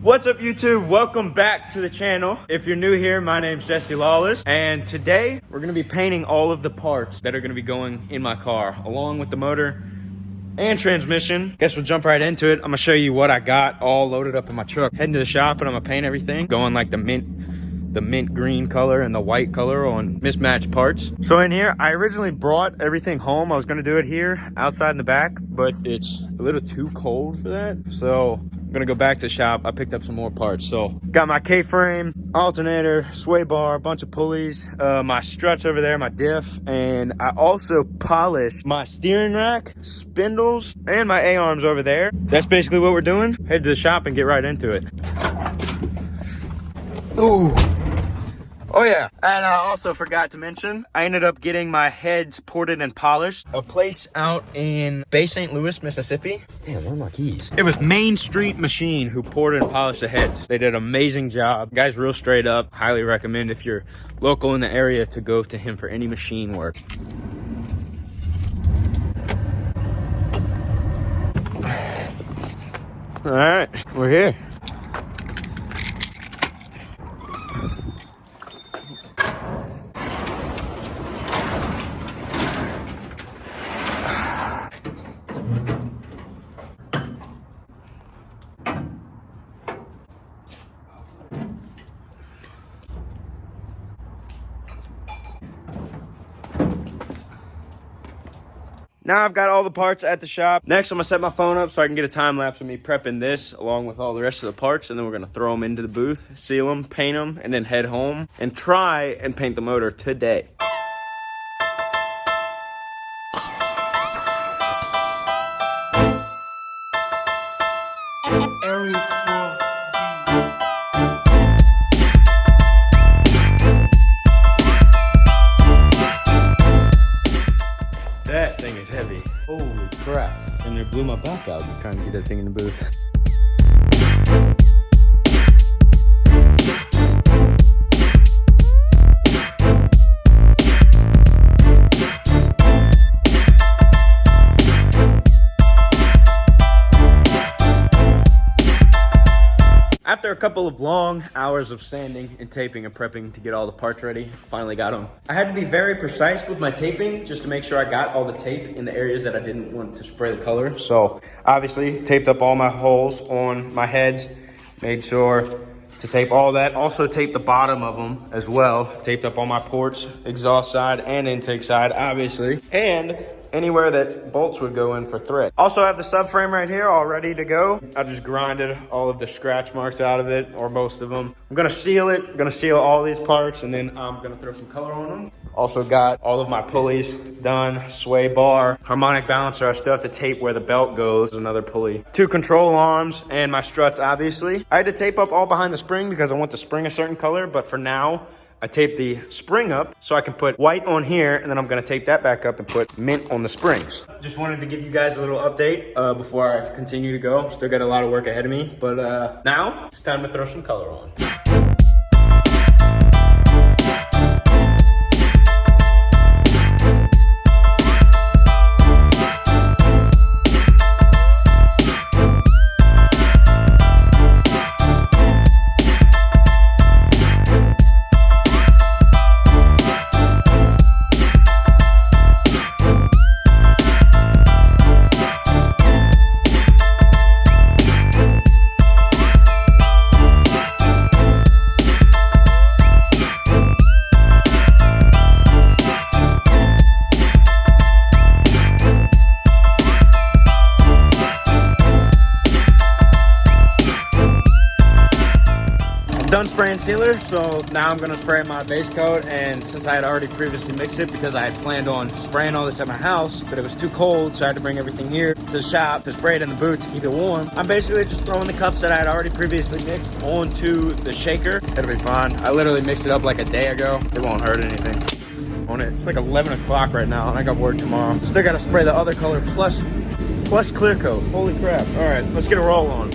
What's up, YouTube? Welcome back to the channel. If you're new here, my name's Jesse Lawless, and today we're gonna be painting all of the parts that are gonna be going in my car, along with the motor and transmission. Guess we'll jump right into it. I'm gonna show you what I got all loaded up in my truck. Heading to the shop and I'm gonna paint everything, going like the mint green color and the white color on mismatched parts. So in here, I originally brought everything home. I was gonna do it here outside in the back, but it's a little too cold for that. So I'm gonna go back to the shop. I picked up some more parts. So got my K-frame, alternator, sway bar, a bunch of pulleys, my struts over there, my diff, and I also polished my steering rack, spindles, and my A-arms over there. That's basically what we're doing. Head to the shop and get right into it. Ooh. Oh yeah, and I also forgot to mention, I ended up getting my heads ported and polished. A place out in Bay St. Louis, Mississippi. Damn, where are my keys? It was Main Street Machine who ported and polished the heads. They did an amazing job. Guy's real straight up. Highly recommend if you're local in the area to go to him for any machine work. All right, we're here. Now I've got all the parts at the shop. Next, I'm gonna set my phone up so I can get a time lapse of me prepping this along with all the rest of the parts, and then we're gonna throw them into the booth, seal them, paint them, and then head home and try and paint the motor today. That thing is heavy. Holy crap. And they blew my back out trying to get that thing in the booth. After a couple of long hours of sanding and taping and prepping to get all the parts ready, finally got them. I had to be very precise with my taping just to make sure I got all the tape in the areas that I didn't want to spray the color. So obviously taped up all my holes on my heads, made sure to tape all that. Also taped the bottom of them as well. Taped up all my ports, exhaust side and intake side, obviously. And anywhere that bolts would go in for thread. Also have the subframe right here all ready to go. I just grinded all of the scratch marks out of it, or most of them. I'm gonna seal it, I'm gonna seal all these parts, and then I'm gonna throw some color on them. Also got all of my pulleys done, sway bar, harmonic balancer. I still have to tape where the belt goes, another pulley. 2 control arms, and my struts, obviously. I had to tape up all behind the spring because I want the spring a certain color, but for now, I taped the spring up so I can put white on here, and then I'm gonna tape that back up and put mint on the springs. Just wanted to give you guys a little update before I continue to go. Still got a lot of work ahead of me, but now it's time to throw some color on. Done spraying sealer, so now I'm gonna spray my base coat. And since I had already previously mixed it because I had planned on spraying all this at my house, but it was too cold, so I had to bring everything here to the shop to spray it in the booth to keep it warm. I'm basically just throwing the cups that I had already previously mixed onto the shaker. It'll be fine. I literally mixed it up like a day ago. It won't hurt anything on it. It's like 11 o'clock right now, and I got work tomorrow. Still gotta spray the other color plus clear coat. Holy crap. All right, let's get a roll on.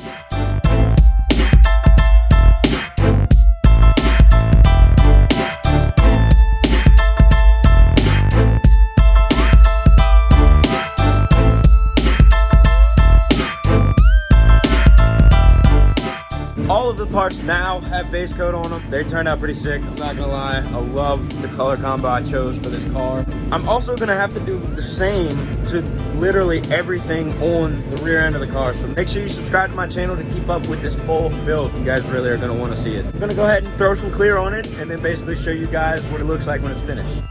All of the parts now have base coat on them. They turned out pretty sick, I'm not gonna lie. I love the color combo I chose for this car. I'm also gonna have to do the same to literally everything on the rear end of the car. So make sure you subscribe to my channel to keep up with this full build. You guys really are gonna wanna see it. I'm gonna go ahead and throw some clear on it and then basically show you guys what it looks like when it's finished.